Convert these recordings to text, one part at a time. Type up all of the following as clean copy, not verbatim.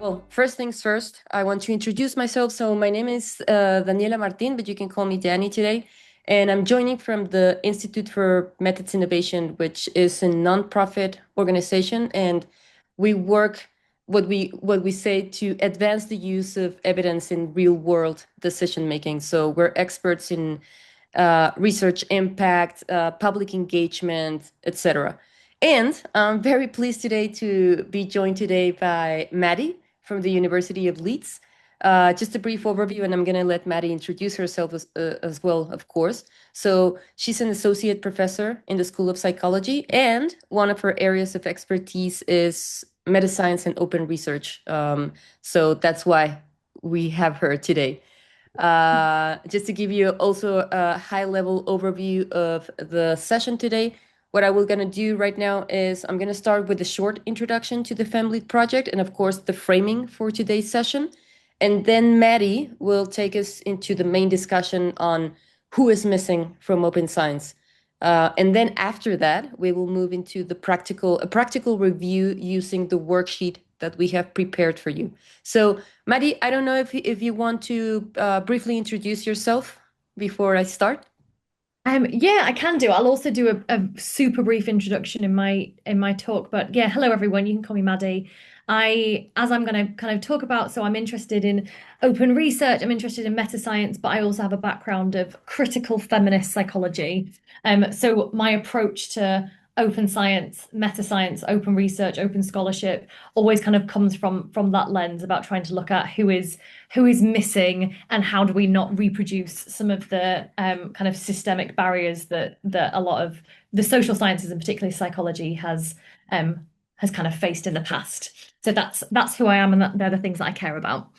Well, first things first, I want to introduce myself. So my name is Daniela Martin, but you can call me Danny today. And I'm joining from the Institute for Methods Innovation, which is a nonprofit organization. And we work what we say to advance the use of evidence in real world decision making. So we're experts in research impact, public engagement, etc. And I'm very pleased today to be joined today by Maddie from the University of Leeds. Just a brief overview, and I'm going to let Maddie introduce herself as well, of course. So she's an associate professor in the School of Psychology, and one of her areas of expertise is metascience and open research. So that's why we have her today. Just to give you also a high-level overview of the session today, what I will gonna do right now is I'm gonna start with a short introduction to the Family Project and of course the framing for today's session. And then Maddie will take us into the main discussion on who is missing from open science. And then after that, we will move into a practical review using the worksheet that we have prepared for you. So Maddie, I don't know if you want to briefly introduce yourself before I start. Yeah, I can do. I'll also do a super brief introduction in my talk. But yeah, hello everyone. You can call me Maddie. As I'm going to kind of talk about, so I'm interested in open research. I'm interested in metascience, but I also have a background of critical feminist psychology. So my approach to open science, metascience, open research, open scholarship always kind of comes from that lens about trying to look at who is missing and how do we not reproduce some of the kind of systemic barriers that a lot of the social sciences and particularly psychology has kind of faced in the past. So that's who I am, and they're the things that I care about.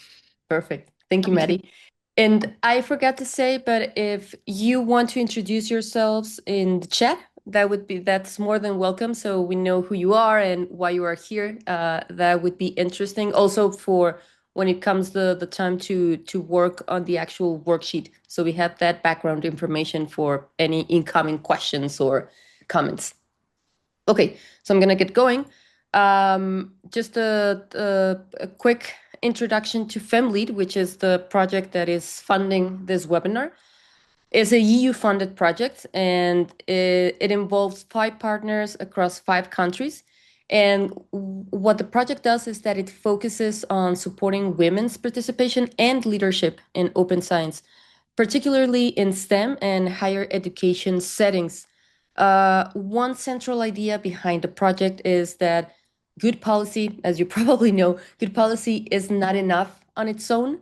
Perfect. Thank you, Thank you. Maddie. And I forgot to say, but if you want to introduce yourselves in the chat, that's more than welcome. So we know who you are and why you are here. That would be interesting. Also for when it comes the time to work on the actual worksheet. So we have that background information for any incoming questions or comments. Okay, so I'm gonna get going. Just a quick introduction to FemLead, which is the project that is funding this webinar. It's a EU-funded project, and it involves 5 partners across 5 countries. And what the project does is that it focuses on supporting women's participation and leadership in open science, particularly in STEM and higher education settings. One central idea behind the project is that good policy, as you probably know, good policy is not enough on its own,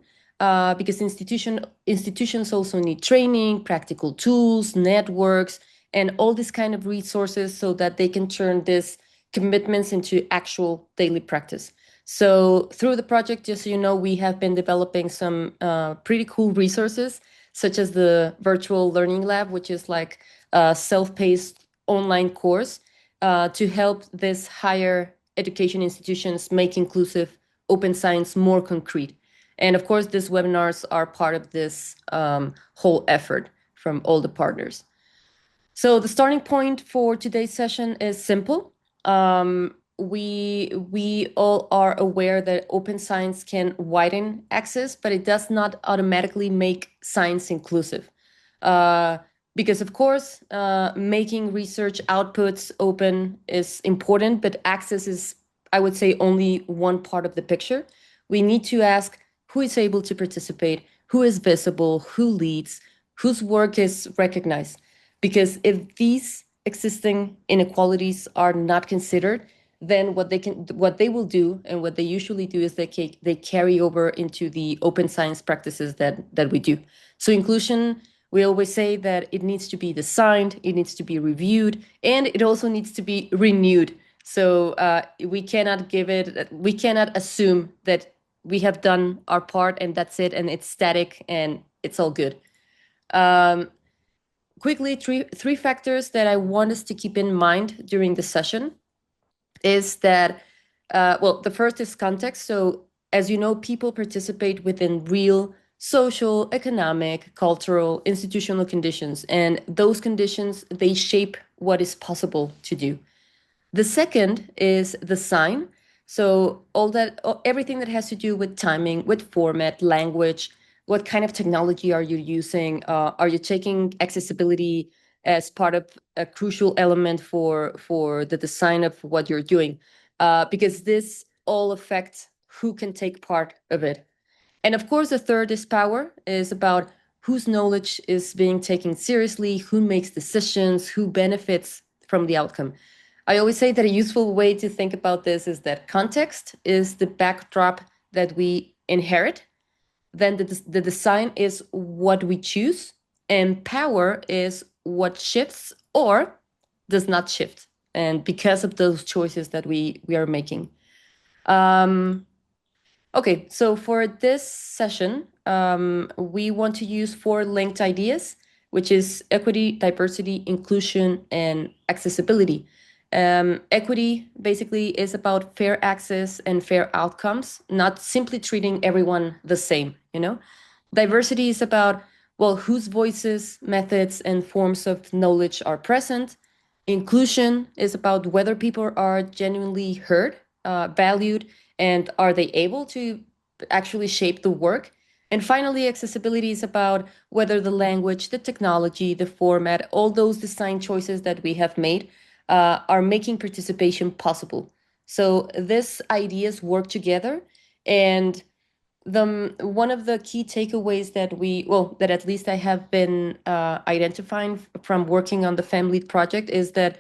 because institutions also need training, practical tools, networks, and all these kind of resources so that they can turn these commitments into actual daily practice. So through the project, just so you know, we have been developing some pretty cool resources, such as the virtual learning lab, which is like a self-paced online course to help these higher education institutions make inclusive open science more concrete. And of course, these webinars are part of this whole effort from all the partners. So the starting point for today's session is simple. We all are aware that open science can widen access, but it does not automatically make science inclusive. Because of course, making research outputs open is important, but access is, I would say, only one part of the picture. We need to ask who is able to participate, who is visible, who leads, whose work is recognized. Because if these existing inequalities are not considered, then what they will do and what they usually do is they carry over into the open science practices that we do. So inclusion, we always say that it needs to be designed, it needs to be reviewed, and it also needs to be renewed. So we cannot assume that we have done our part and that's it, and it's static and it's all good. Um, Quickly, three factors that I want us to keep in mind during the session is that, well, the first is context. So as you know, people participate within real social, economic, cultural, institutional conditions, and those conditions, they shape what is possible to do. The second is the sign. So everything that has to do with timing, with format, language, what kind of technology are you using? Are you taking accessibility as part of a crucial element for the design of what you're doing? Because this all affects who can take part of it. And of course, the third is power, is about whose knowledge is being taken seriously, who makes decisions, who benefits from the outcome. I always say that a useful way to think about this is that context is the backdrop that we inherit, then the design is what we choose, and power is what shifts or does not shift. And because of those choices that we are making. Um, Okay, so for this session, we want to use four linked ideas, which is equity, diversity, inclusion, and accessibility. Equity basically is about fair access and fair outcomes, not simply treating everyone the same, you know? Diversity is about, well, whose voices, methods, and forms of knowledge are present. Inclusion is about whether people are genuinely heard, valued, and are they able to actually shape the work. And finally, accessibility is about whether the language, the technology, the format, all those design choices that we have made are making participation possible. So these ideas work together, and the one of the key takeaways that that at least I have been identifying from working on the family project is that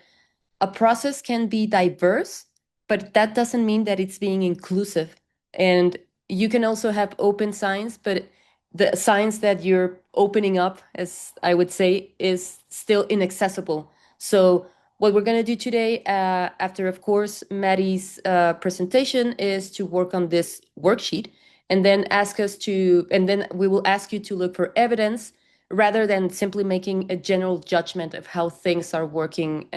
a process can be diverse, but that doesn't mean that it's being inclusive. And you can also have open science, but the science that you're opening up, as I would say, is still inaccessible. So what we're going to do today, after, of course, Maddie's presentation, is to work on this worksheet and then and then we will ask you to look for evidence rather than simply making a general judgment of how things are working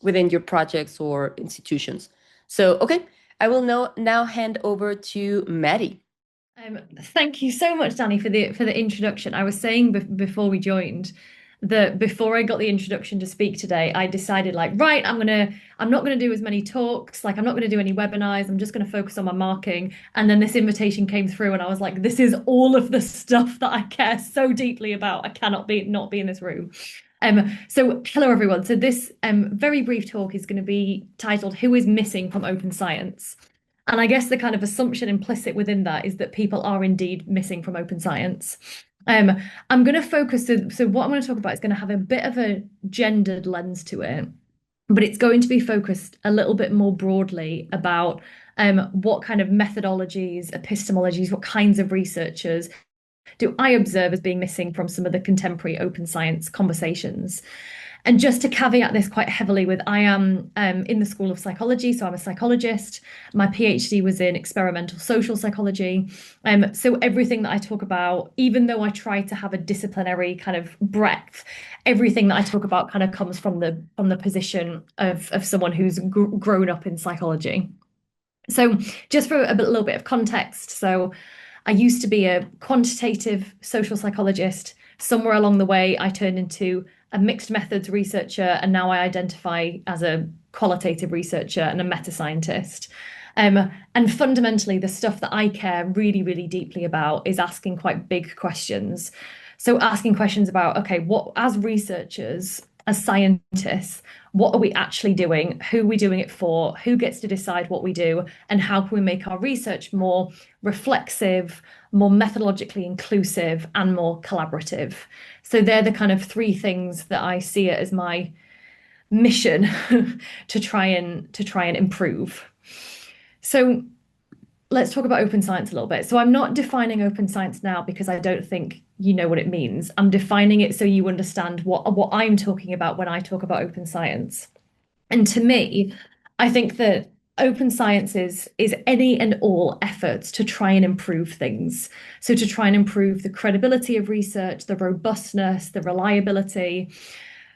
within your projects or institutions. So, okay, I will now hand over to Maddie. Thank you so much, Danny, for the introduction. I was saying before we joined that before I got the introduction to speak today, I decided like, right, I'm not gonna do as many talks, like I'm not gonna do any webinars, I'm just gonna focus on my marking. And then this invitation came through and I was like, this is all of the stuff that I care so deeply about. I cannot not be in this room. So hello everyone. So this very brief talk is going to be titled Who is Missing from Open Science? And I guess the kind of assumption implicit within that is that people are indeed missing from open science. Um, I'm going to focus, so what I'm going to talk about is going to have a bit of a gendered lens to it, but it's going to be focused a little bit more broadly about what kind of methodologies, epistemologies, what kinds of researchers do I observe as being missing from some of the contemporary open science conversations. And just to caveat this quite heavily with, I am in the School of Psychology, so I'm a psychologist. My PhD was in experimental social psychology. So everything that I talk about, even though I try to have a disciplinary kind of breadth, everything that I talk about kind of comes from the position of someone who's grown up in psychology. So just for a little bit of context, so I used to be a quantitative social psychologist. Somewhere along the way, I turned into a mixed methods researcher, and now I identify as a qualitative researcher and a metascientist. And fundamentally, the stuff that I care really, really deeply about is asking quite big questions. So asking questions about, okay, what as researchers, as scientists, what are we actually doing? Who are we doing it for? Who gets to decide what we do? And how can we make our research more reflexive, more methodologically inclusive, and more collaborative? So they're the kind of three things that I see it as my mission to try and improve. So let's talk about open science a little bit. So I'm not defining open science now because I don't think you know what it means. I'm defining it so you understand what I'm talking about when I talk about open science. And to me, I think that open science is any and all efforts to try and improve things. So to try and improve the credibility of research, the robustness, the reliability.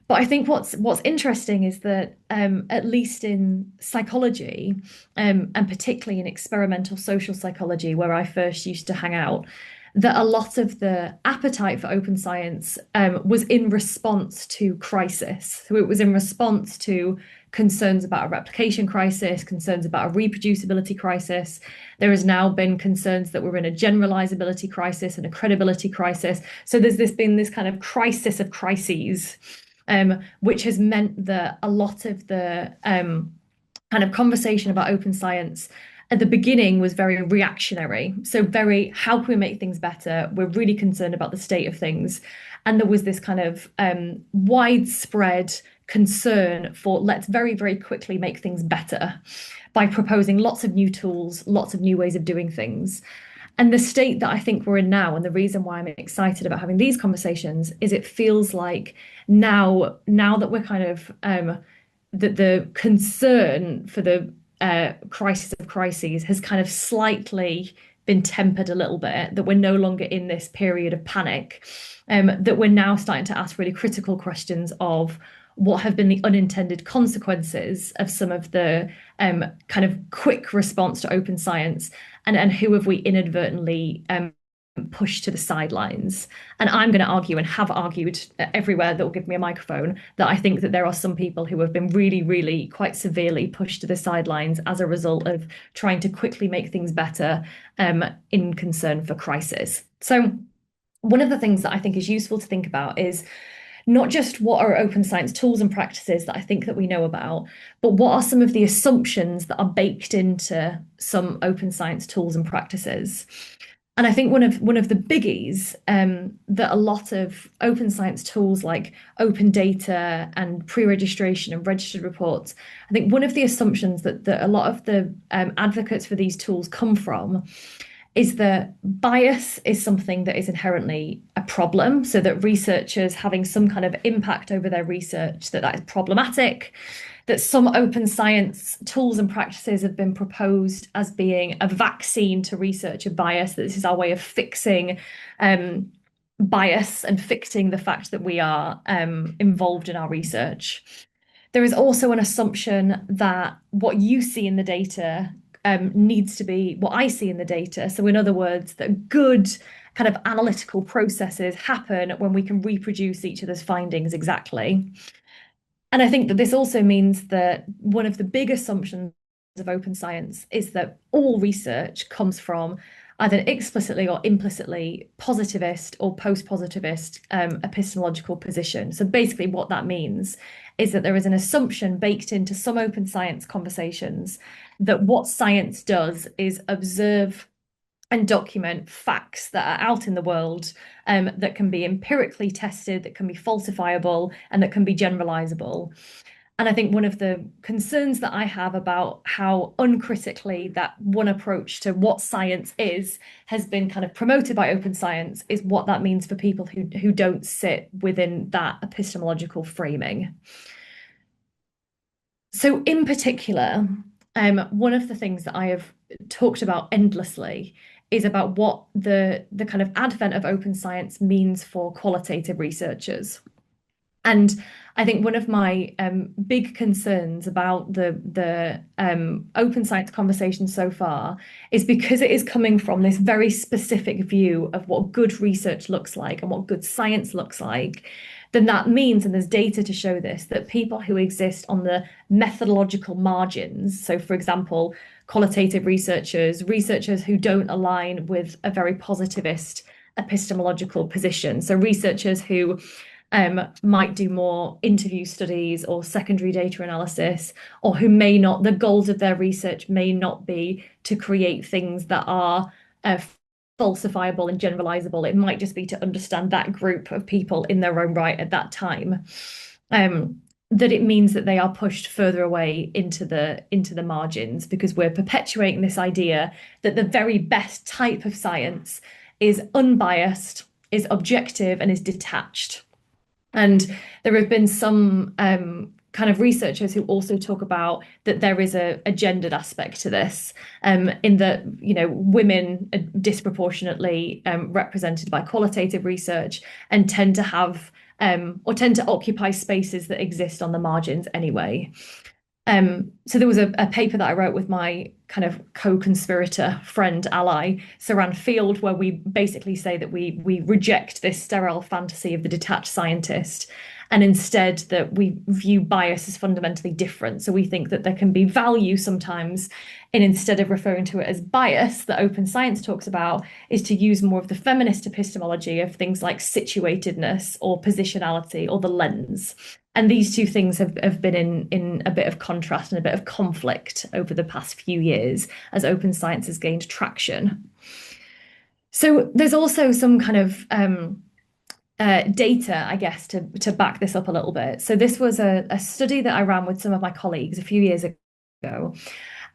But I think what's interesting is that at least in psychology, and particularly in experimental social psychology, where I first used to hang out, that a lot of the appetite for open science was in response to crisis. So it was in response to concerns about a replication crisis, concerns about a reproducibility crisis. There has now been concerns that we're in a generalizability crisis and a credibility crisis. So been this kind of crisis of crises, which has meant that a lot of the kind of conversation about open science at the beginning was very reactionary. So very, how can we make things better? We're really concerned about the state of things. And there was this kind of widespread concern for let's very, very quickly make things better by proposing lots of new tools, lots of new ways of doing things. And the state that I think we're in now, and the reason why I'm excited about having these conversations, is it feels like now that we're kind of that the concern for the crisis of crises has kind of slightly been tempered a little bit, that we're no longer in this period of panic, that we're now starting to ask really critical questions of what have been the unintended consequences of some of the kind of quick response to open science, and who have we inadvertently pushed to the sidelines. And I'm going to argue, and have argued everywhere that will give me a microphone, that I think that there are some people who have been really, really quite severely pushed to the sidelines as a result of trying to quickly make things better in concern for crisis. So one of the things that I think is useful to think about is not just what are open science tools and practices that I think that we know about, but what are some of the assumptions that are baked into some open science tools and practices. And I think one of the biggies that a lot of open science tools like open data and pre-registration and registered reports, I think one of the assumptions that a lot of the advocates for these tools come from is that bias is something that is inherently a problem, so that researchers having some kind of impact over their research, that is problematic, that some open science tools and practices have been proposed as being a vaccine to researcher bias, that this is our way of fixing bias and fixing the fact that we are involved in our research. There is also an assumption that what you see in the data needs to be what I see in the data. So in other words, that good kind of analytical processes happen when we can reproduce each of those findings exactly. And I think that this also means that one of the big assumptions of open science is that all research comes from either explicitly or implicitly positivist or post-positivist epistemological position. So basically what that means is that there is an assumption baked into some open science conversations that what science does is observe and document facts that are out in the world that can be empirically tested, that can be falsifiable, and that can be generalizable. And I think one of the concerns that I have about how uncritically that one approach to what science is has been kind of promoted by open science is what that means for people who don't sit within that epistemological framing. So in particular, one of the things that I have talked about endlessly is about what the kind of advent of open science means for qualitative researchers. And I think one of my big concerns about the open science conversation so far is because it is coming from this very specific view of what good research looks like and what good science looks like, then that means, and there's data to show this, that people who exist on the methodological margins, so for example, qualitative researchers, researchers who don't align with a very positivist epistemological position, so researchers who might do more interview studies or secondary data analysis, or who may not, the goals of their research may not be to create things that are falsifiable and generalizable. It might just be to understand that group of people in their own right at that time. That it means that they are pushed further away into the margins, because we're perpetuating this idea that the very best type of science is unbiased, is objective, and is detached. And there have been some kind of researchers who also talk about that there is a gendered aspect to this, in that, you know, women are disproportionately represented by qualitative research and tend to have or tend to occupy spaces that exist on the margins anyway. So there was a paper that I wrote with my kind of co-conspirator friend ally, Saran Field, where we basically say that we reject this sterile fantasy of the detached scientist, and instead that we view bias as fundamentally different. So we think that there can be value sometimes, and instead of referring to it as bias that open science talks about, is to use more of the feminist epistemology of things like situatedness or positionality or the lens. And these two things have been in a bit of contrast and a bit of conflict over the past few years as open science has gained traction. So there's also some kind of data, I guess, to back this up a little bit. So this was a study that I ran with some of my colleagues a few years ago.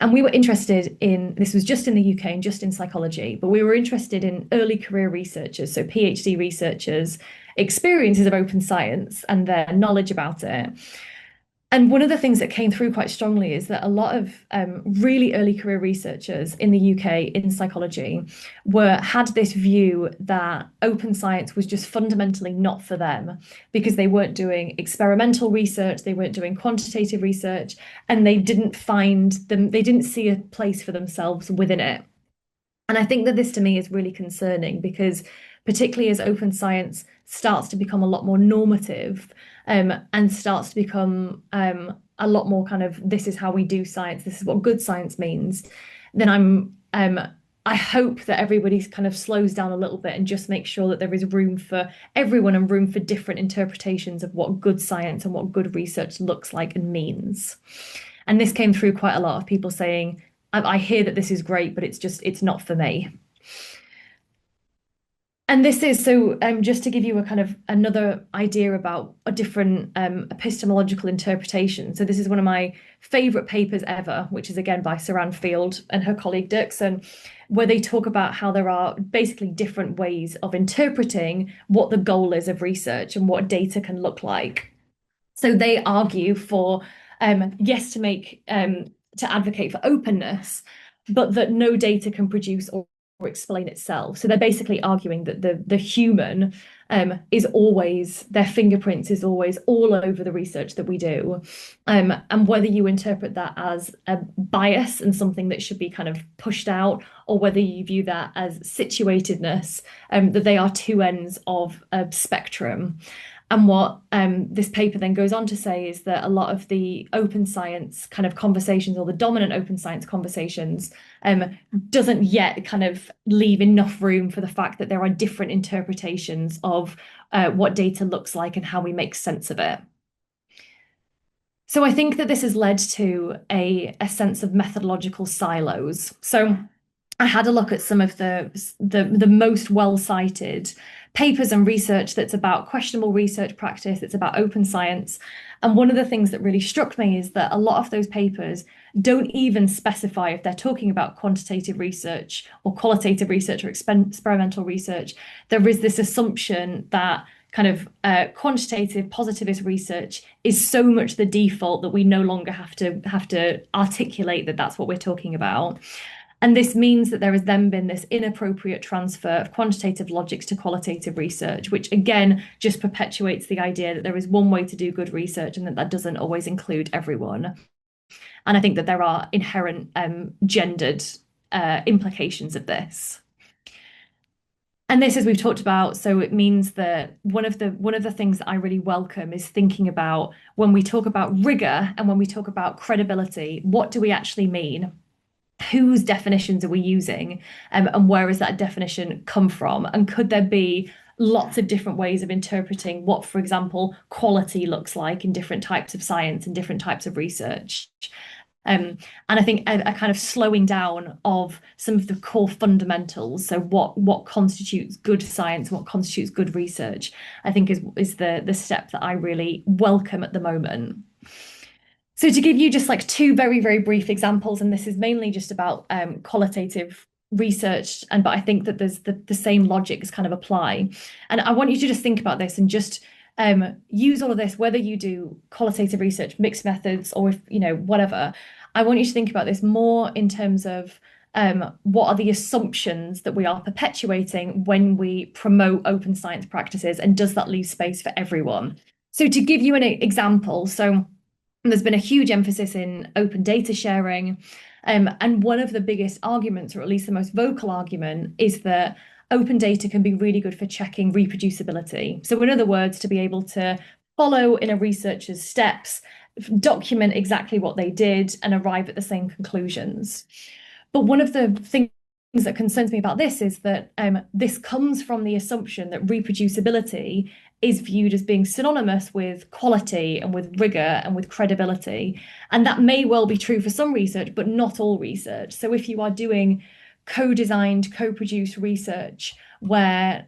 And we were interested in, this was just in the UK and just in psychology, but we were interested in early career researchers, so PhD researchers, experiences of open science and their knowledge about it. And one of the things that came through quite strongly is that a lot of really early career researchers in the UK in psychology had this view that open science was just fundamentally not for them because they weren't doing experimental research, they weren't doing quantitative research, and they didn't see a place for themselves within it. And I think that this to me is really concerning because, particularly as open science starts to become a lot more normative, and starts to become a lot more kind of this is how we do science, this is what good science means, then I hope that everybody kind of slows down a little bit and just makes sure that there is room for everyone and room for different interpretations of what good science and what good research looks like and means. And this came through quite a lot of people saying, I hear that this is great, but it's not for me. And this is so just to give you a kind of another idea about a different epistemological interpretation. So this is one of my favorite papers ever, which is again by Saran Field and her colleague Dirksen, where they talk about how there are basically different ways of interpreting what the goal is of research and what data can look like. So they argue for yes, to advocate for openness, but that no data can produce or explain itself. So they're basically arguing that the human is always, their fingerprints is always all over the research that we do. And whether you interpret that as a bias and something that should be kind of pushed out, or whether you view that as situatedness, that they are two ends of a spectrum. And what this paper then goes on to say is that a lot of the open science kind of conversations, or the dominant open science conversations, doesn't yet kind of leave enough room for the fact that there are different interpretations of what data looks like and how we make sense of it. So I think that this has led to a sense of methodological silos. So I had a look at some of the most well-cited papers and research that's about questionable research practice, it's about open science. And one of the things that really struck me is that a lot of those papers don't even specify if they're talking about quantitative research or qualitative research or experimental research. There is this assumption that kind of quantitative positivist research is so much the default that we no longer have to articulate that that's what we're talking about. And this means that there has then been this inappropriate transfer of quantitative logics to qualitative research, which again just perpetuates the idea that there is one way to do good research and that that doesn't always include everyone. And I think that there are inherent gendered implications of this. And this, as we've talked about, so it means that one of the things that I really welcome is thinking about when we talk about rigor and when we talk about credibility, what do we actually mean? Whose definitions are we using, and where has that definition come from? And could there be lots of different ways of interpreting what, for example, quality looks like in different types of science and different types of research? And I think a kind of slowing down of some of the core fundamentals. So what constitutes good science, what constitutes good research, I think is the step that I really welcome at the moment. So to give you just like two very, very brief examples, and this is mainly just about qualitative research, but I think that there's the same logics kind of apply. And I want you to just think about this and just use all of this, whether you do qualitative research, mixed methods, or if, whatever. I want you to think about this more in terms of what are the assumptions that we are perpetuating when we promote open science practices, and does that leave space for everyone? So to give you an example, so And there's been a huge emphasis in open data sharing. And one of the biggest arguments, or at least the most vocal argument, is that open data can be really good for checking reproducibility. So, in other words, to be able to follow in a researcher's steps, document exactly what they did, and arrive at the same conclusions. But one of the things that concerns me about this is that this comes from the assumption that reproducibility is viewed as being synonymous with quality and with rigor and with credibility. And that may well be true for some research, but not all research. So if you are doing co-designed, co-produced research where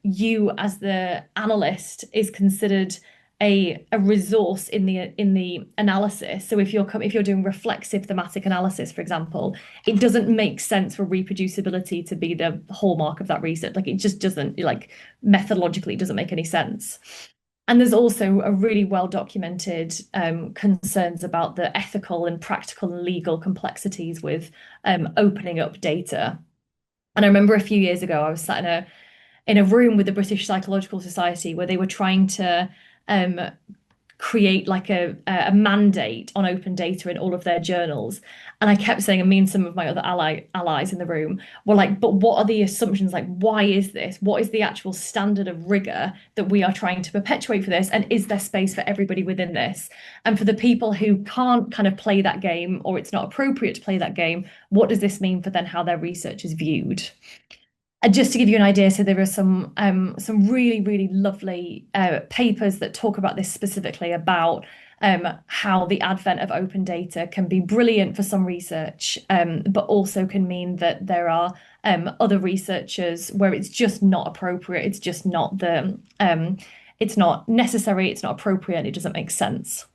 you as the analyst is considered a resource in the analysis. So if you're doing reflexive thematic analysis, for example, it doesn't make sense for reproducibility to be the hallmark of that research. Like it just doesn't, like methodologically, it doesn't make any sense. And there's also a really well documented concerns about the ethical and practical and legal complexities with opening up data. And I remember a few years ago, I was sat in a room with the British Psychological Society where they were trying to create like a mandate on open data in all of their journals. And I kept saying, and me and some of my other allies in the room were like, but what are the assumptions? Like, why is this? What is the actual standard of rigor that we are trying to perpetuate for this? And is there space for everybody within this? And for the people who can't kind of play that game, or it's not appropriate to play that game, what does this mean for then how their research is viewed? And just to give you an idea, so there are some really, really lovely papers that talk about this specifically, about how the advent of open data can be brilliant for some research, but also can mean that there are other researchers where it's just not appropriate. It's just not it's not necessary, it's not appropriate, it doesn't make sense.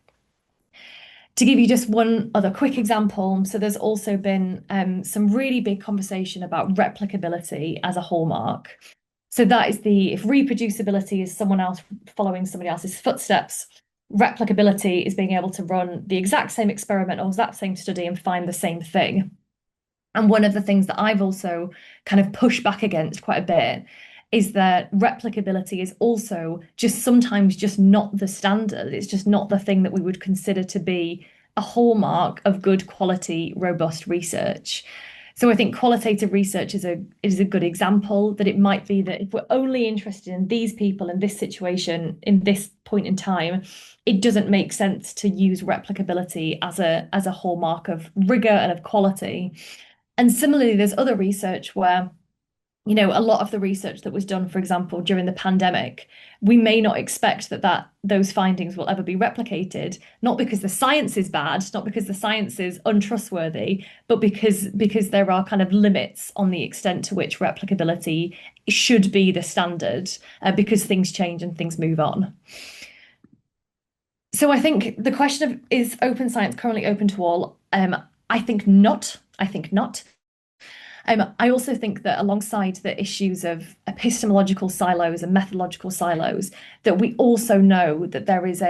To give you just one other quick example, so there's also been some really big conversation about replicability as a hallmark. So that is if reproducibility is someone else following somebody else's footsteps, replicability is being able to run the exact same experiment or that same study and find the same thing. And one of the things that I've also kind of pushed back against quite a bit is that replicability is also just sometimes just not the standard. It's just not the thing that we would consider to be a hallmark of good quality, robust research. So I think qualitative research is a good example, that it might be that if we're only interested in these people in this situation, in this point in time, it doesn't make sense to use replicability as a hallmark of rigor and of quality. And similarly, there's other research where a lot of the research that was done, for example, during the pandemic, we may not expect that those findings will ever be replicated, not because the science is bad, not because the science is untrustworthy, but because there are kind of limits on the extent to which replicability should be the standard, because things change and things move on. So I think the question of, is open science currently open to all? I think not. I think not. I also think that alongside the issues of epistemological silos and methodological silos, that we also know that there is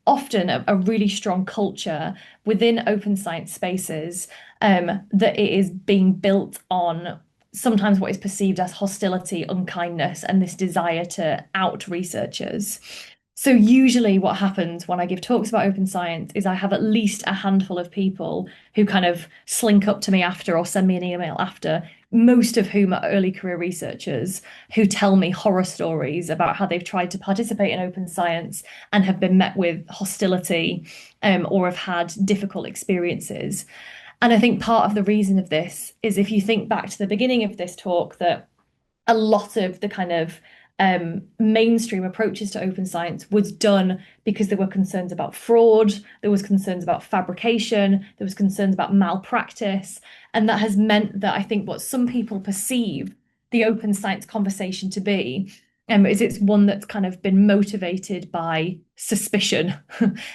often a really strong culture within open science spaces, that it is being built on sometimes what is perceived as hostility, unkindness, and this desire to out researchers. So usually what happens when I give talks about open science is I have at least a handful of people who kind of slink up to me after or send me an email after, most of whom are early career researchers who tell me horror stories about how they've tried to participate in open science and have been met with hostility, or have had difficult experiences. And I think part of the reason of this is, if you think back to the beginning of this talk, that a lot of the kind of mainstream approaches to open science was done because there were concerns about fraud, there was concerns about fabrication, there was concerns about malpractice, and that has meant that I think what some people perceive the open science conversation to be is it's one that's kind of been motivated by suspicion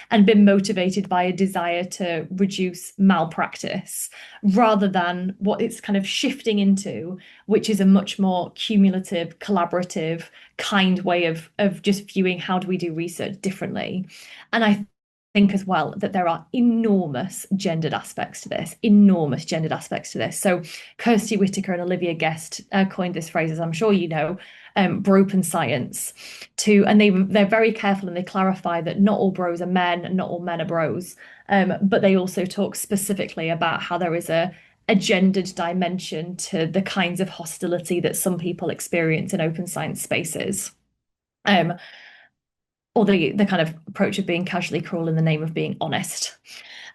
and been motivated by a desire to reduce malpractice, rather than what it's kind of shifting into, which is a much more cumulative, collaborative, kind way of just viewing how do we do research differently. And I think as well that there are enormous gendered aspects to this, enormous gendered aspects to this. So Kirsty Whitaker and Olivia Guest coined this phrase, as I'm sure you know, bropen science and they're very careful and they clarify that not all bros are men and not all men are bros. But they also talk specifically about how there is a gendered dimension to the kinds of hostility that some people experience in open science spaces. Or the kind of approach of being casually cruel in the name of being honest.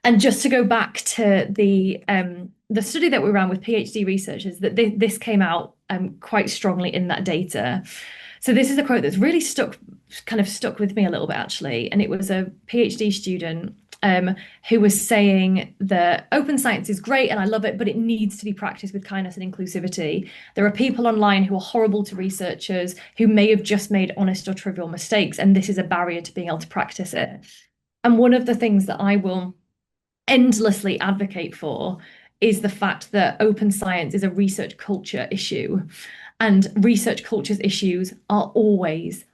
And just to go back to the study that we ran with PhD researchers, that this came out quite strongly in that data. So this is a quote that's really stuck with me a little bit actually, and it was a PhD student who was saying that open science is great and I love it, but it needs to be practiced with kindness and inclusivity. There are people online who are horrible to researchers who may have just made honest or trivial mistakes, and this is a barrier to being able to practice it. And one of the things that I will endlessly advocate for is the fact that open science is a research culture issue. And research culture's issues are always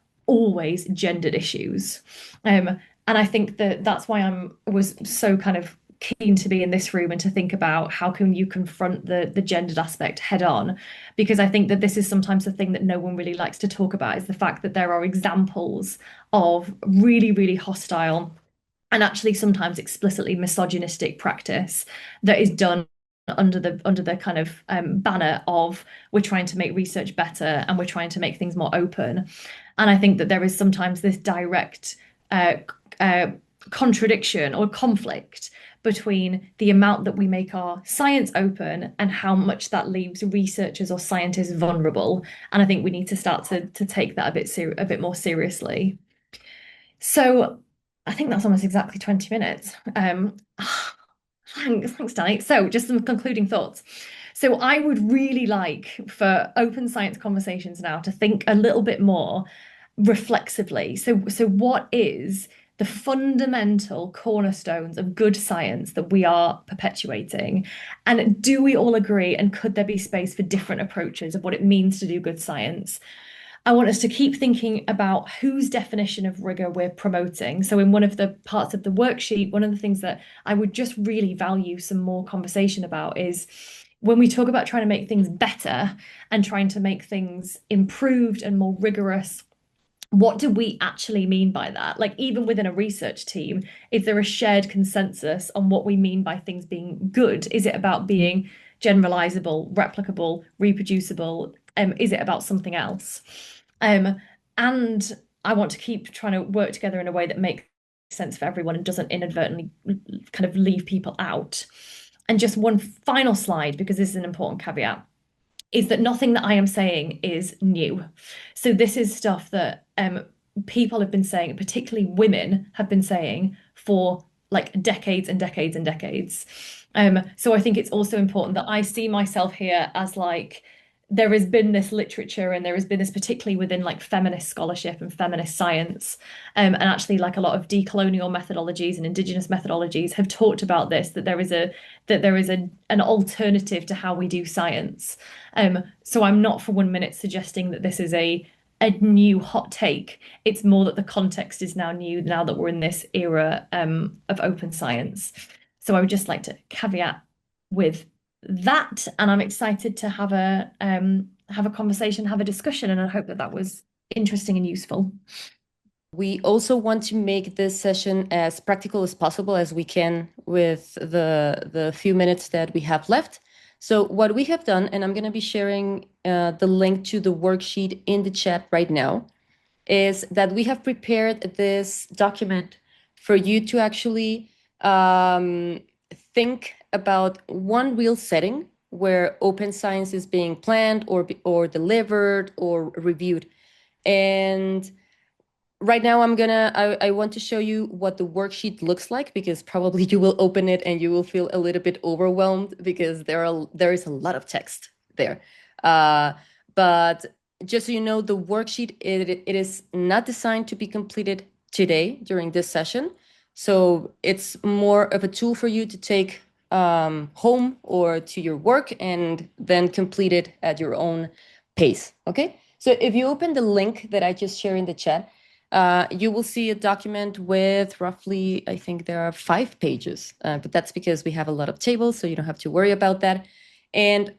gendered issues. And I think that that's why I was so kind of keen to be in this room and to think about how can you confront the gendered aspect head on, because I think that this is sometimes the thing that no one really likes to talk about, is the fact that there are examples of really hostile and actually sometimes explicitly misogynistic practice that is done under the kind of banner of we're trying to make research better and we're trying to make things more open. And I think that there is sometimes this direct contradiction or conflict between the amount that we make our science open and how much that leaves researchers or scientists vulnerable. And I think we need to start to take that a bit more seriously. So I think that's almost exactly 20 minutes. Thanks, Danny. So just some concluding thoughts. So I would really like for open science conversations now to think a little bit more reflexively. So what is the fundamental cornerstones of good science that we are perpetuating? And do we all agree? And could there be space for different approaches of what it means to do good science? I want us to keep thinking about whose definition of rigor we're promoting. So in one of the parts of the worksheet, one of the things that I would just really value some more conversation about is when we talk about trying to make things better and trying to make things improved and more rigorous, what do we actually mean by that? Like, even within a research team, is there a shared consensus on what we mean by things being good? Is it about being generalizable, replicable, reproducible? Is it about something else? And I want to keep trying to work together in a way that makes sense for everyone and doesn't inadvertently kind of leave people out. And just one final slide, because this is an important caveat, is that nothing that I am saying is new. So this is stuff that people have been saying, particularly women have been saying for like decades and decades and decades. So I think it's also important that I see myself here as like, there has been this literature and there has been this particularly within like feminist scholarship and feminist science, and actually like a lot of decolonial methodologies and indigenous methodologies have talked about this, that there is an alternative to how we do science. So I'm not for 1 minute suggesting that this is a new hot take. It's more that the context is now new, now that we're in this era of open science. So I would just like to caveat with that, and I'm excited to have a conversation, have a discussion, and I hope that that was interesting and useful. We also want to make this session as practical as possible as we can with the few minutes that we have left. So what we have done, and I'm going to be sharing the link to the worksheet in the chat right now, is that we have prepared this document for you to actually think about one real setting where open science is being planned or delivered or reviewed. And right now I want to show you what the worksheet looks like, because probably you will open it and you will feel a little bit overwhelmed because there is a lot of text there. But just so you know, the worksheet, it is not designed to be completed today during this session. So it's more of a tool for you to take home or to your work and then complete it at your own pace. Okay. So if you open the link that I just shared in the chat, you will see a document with roughly, I think there are 5 pages, but that's because we have a lot of tables, so you don't have to worry about that. And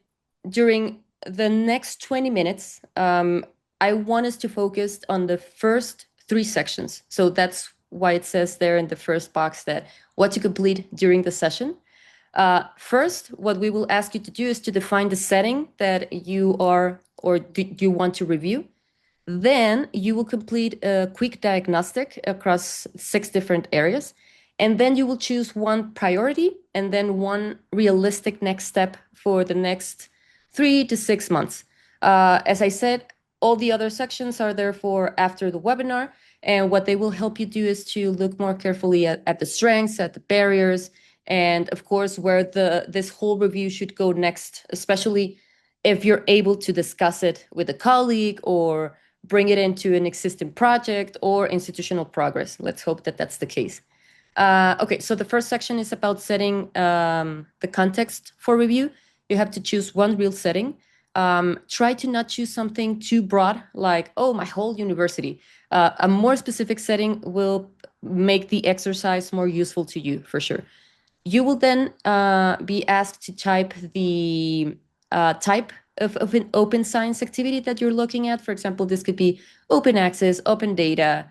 during the next 20 minutes, I want us to focus on the first 3 sections. So that's why it says there in the first box that what to complete during the session. First, what we will ask you to do is to define the setting that you are or do you want to review. Then you will complete a quick diagnostic across 6 different areas. And then you will choose one priority and then one realistic next step for the next 3 to 6 months. As I said, all the other sections are therefore after the webinar. And what they will help you do is to look more carefully at the strengths, at the barriers, and of course, where this whole review should go next, especially if you're able to discuss it with a colleague or bring it into an existing project or institutional progress. Let's hope that that's the case. Okay, so the first section is about setting the context for review. You have to choose one real setting. Try to not choose something too broad, like, oh, my whole university. A more specific setting will make the exercise more useful to you, for sure. You will then be asked to type the type of an open science activity that you're looking at. For example, this could be open access, open data,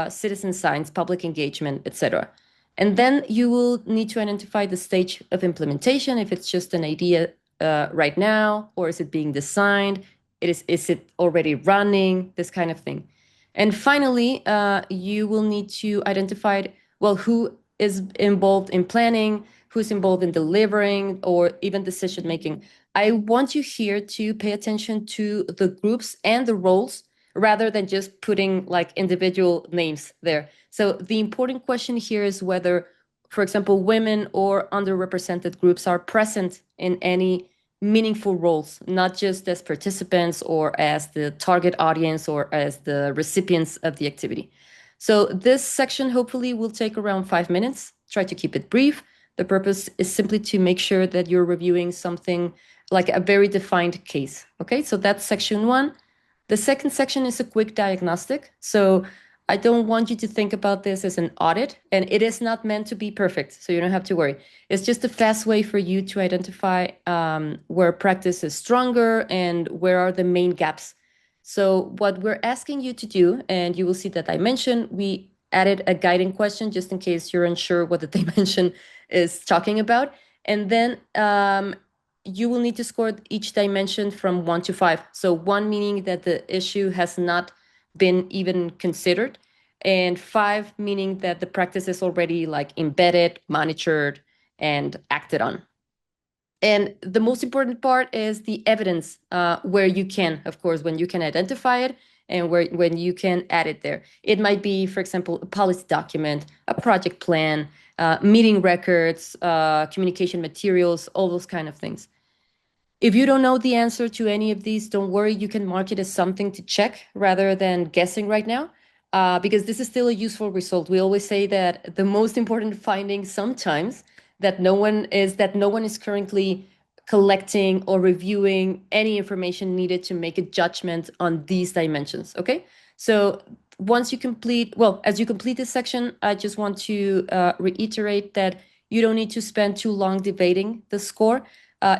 citizen science, public engagement, etc. And then you will need to identify the stage of implementation, if it's just an idea right now, or is it being designed? Is it already running? This kind of thing. And finally, you will need to identify, well, who is involved in planning, who's involved in delivering, or even decision making. I want you here to pay attention to the groups and the roles rather than just putting like individual names there. So the important question here is whether, for example, women or underrepresented groups are present in any meaningful roles, not just as participants or as the target audience or as the recipients of the activity. So this section hopefully will take around 5 minutes. Try to keep it brief. The purpose is simply to make sure that you're reviewing something like a very defined case. Okay, so that's section 1. The second section is a quick diagnostic. So I don't want you to think about this as an audit, and it is not meant to be perfect, so you don't have to worry. It's just a fast way for you to identify where practice is stronger and where are the main gaps. So what we're asking you to do, and you will see that dimension, we added a guiding question just in case you're unsure what the dimension is talking about. And then you will need to score each dimension from 1 to 5. So 1 meaning that the issue has not been even considered, and 5 meaning that the practice is already like embedded, monitored, and acted on. And the most important part is the evidence, where you can, of course, when you can identify it and when you can add it there. It might be, for example, a policy document, a project plan, meeting records, communication materials, all those kind of things. If you don't know the answer to any of these, don't worry, you can mark it as something to check rather than guessing right now, because this is still a useful result. We always say that the most important finding sometimes that no one is currently collecting or reviewing any information needed to make a judgment on these dimensions. Okay, so as you complete this section, I just want to reiterate that you don't need to spend too long debating the score.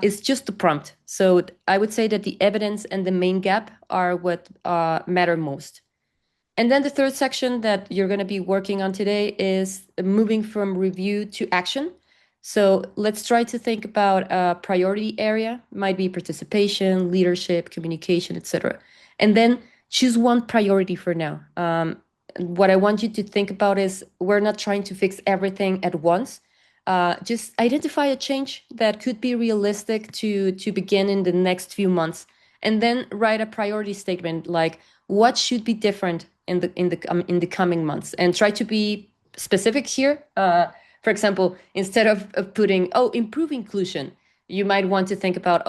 It's just the prompt. So I would say that the evidence and the main gap are what matter most. And then the third section that you're going to be working on today is moving from review to action. So let's try to think about a priority area, might be participation, leadership, communication, etc. And then choose one priority for now. What I want you to think about is we're not trying to fix everything at once. Just identify a change that could be realistic to begin in the next few months, and then write a priority statement like what should be different in the coming months, and try to be specific here. For example, instead of putting improve inclusion, you might want to think about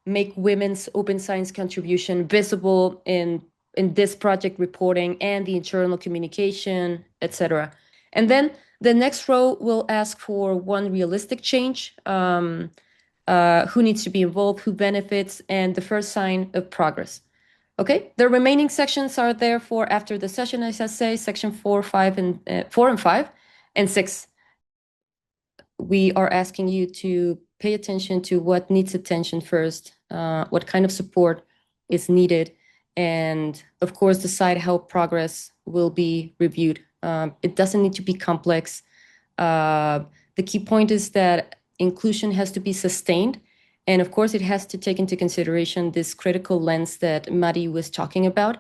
make women's open science contribution visible in this project reporting and the internal communication, etc. And then the next row will ask for one realistic change, who needs to be involved, who benefits, and the first sign of progress. Okay, the remaining sections are there for after the session, as I say, section 4, 5, and 4 and 5, and 6. We are asking you to pay attention to what needs attention first, what kind of support is needed, and of course decide how progress will be reviewed. It doesn't need to be complex. The key point is that inclusion has to be sustained. And of course, it has to take into consideration this critical lens that Maddie was talking about.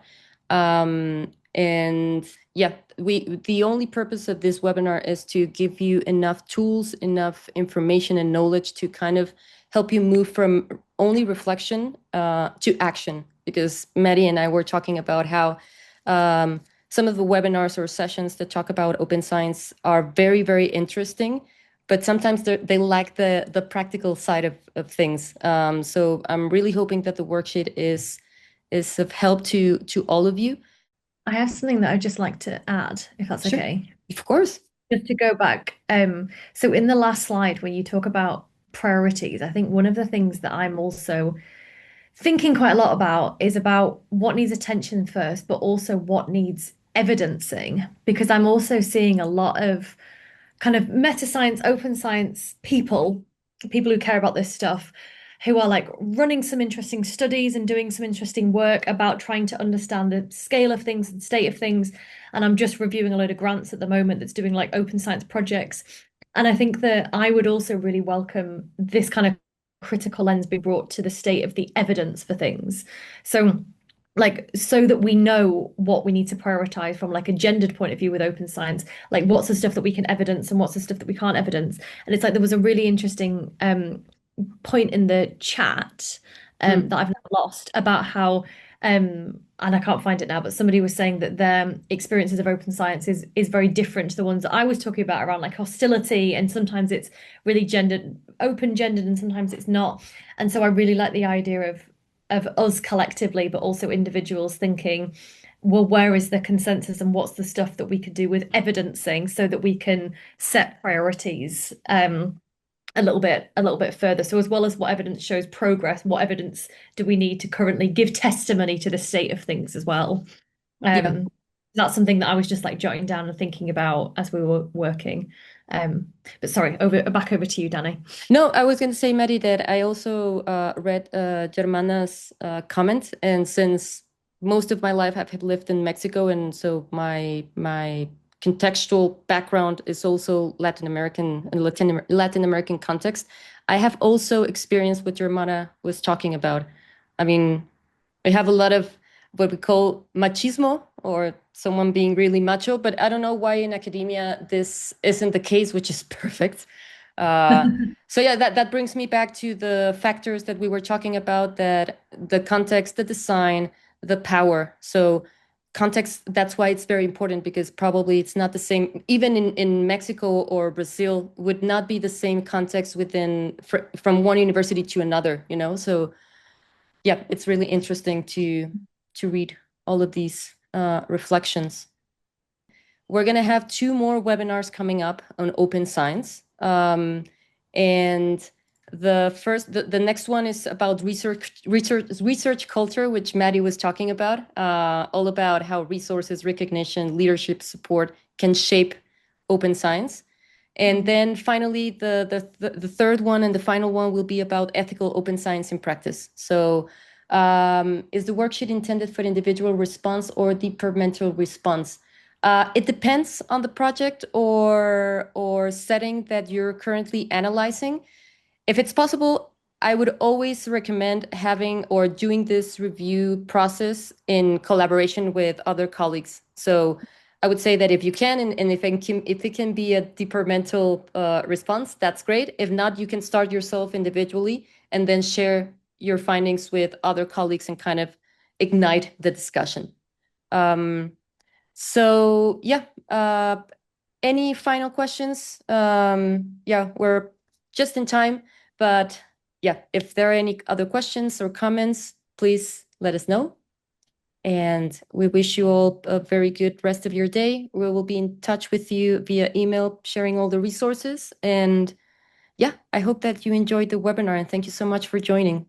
And yeah, the only purpose of this webinar is to give you enough tools, enough information and knowledge to kind of help you move from only reflection to action. Because Maddie and I were talking about how some of the webinars or sessions that talk about open science are very, very interesting, but sometimes they lack the practical side of things. So I'm really hoping that the worksheet is of help to all of you. I have something that I'd just like to add, if that's Sure, okay. of course. Just to go back, so in the last slide, when you talk about priorities, I think one of the things that I'm also thinking quite a lot about is about what needs attention first, but also what needs evidencing, because I'm also seeing a lot of kind of metascience, open science people who care about this stuff, who are like running some interesting studies and doing some interesting work about trying to understand the scale of things and state of things. And I'm just reviewing a load of grants at the moment that's doing like open science projects. And I think that I would also really welcome this kind of critical lens be brought to the state of the evidence for things. So like so that we know what we need to prioritize from like a gendered point of view with open science, like what's the stuff that we can evidence and what's the stuff that we can't evidence. And it's like there was a really interesting point in the chat Mm. that I've now lost about how and I can't find it now, but somebody was saying that their experiences of open science is very different to the ones that I was talking about around like hostility, and sometimes it's really gendered, open gendered, and sometimes it's not. And so I really like the idea of us collectively, but also individuals thinking, well, where is the consensus and what's the stuff that we could do with evidencing so that we can set priorities a little bit further. So as well as what evidence shows progress, what evidence do we need to currently give testimony to the state of things as well? Yeah. That's something that I was just like jotting down and thinking about as we were working. But sorry, back over to you, Danny. No, I was going to say, Maddie, that I also read Germana's comment, and since most of my life I've lived in Mexico, and so my contextual background is also Latin American and Latin American context. I have also experienced what Germana was talking about. I mean, we have a lot of what we call machismo, or someone being really macho, but I don't know why in academia this isn't the case, which is perfect. Uh, so yeah, that brings me back to the factors that we were talking about, that the context, the design, the power. So context, that's why it's very important, because probably it's not the same, even in Mexico or Brazil, would not be the same context from one university to another, you know? So yeah, it's really interesting to read all of these reflections. We're going to have 2 more webinars coming up on open science. And the next one is about research culture, which Maddie was talking about, all about how resources, recognition, leadership, support can shape open science. And then finally, the third one and the final one will be about ethical open science in practice. So is the worksheet intended for individual response or departmental response? It depends on the project or setting that you're currently analyzing. If it's possible, I would always recommend having or doing this review process in collaboration with other colleagues. So I would say that if you can, and if it can be a departmental response, that's great. If not, you can start yourself individually and then share your findings with other colleagues and kind of ignite the discussion. So yeah, any final questions? Yeah, we're just in time, but yeah, if there are any other questions or comments, please let us know. And we wish you all a very good rest of your day. We will be in touch with you via email, sharing all the resources. And yeah, I hope that you enjoyed the webinar, and thank you so much for joining.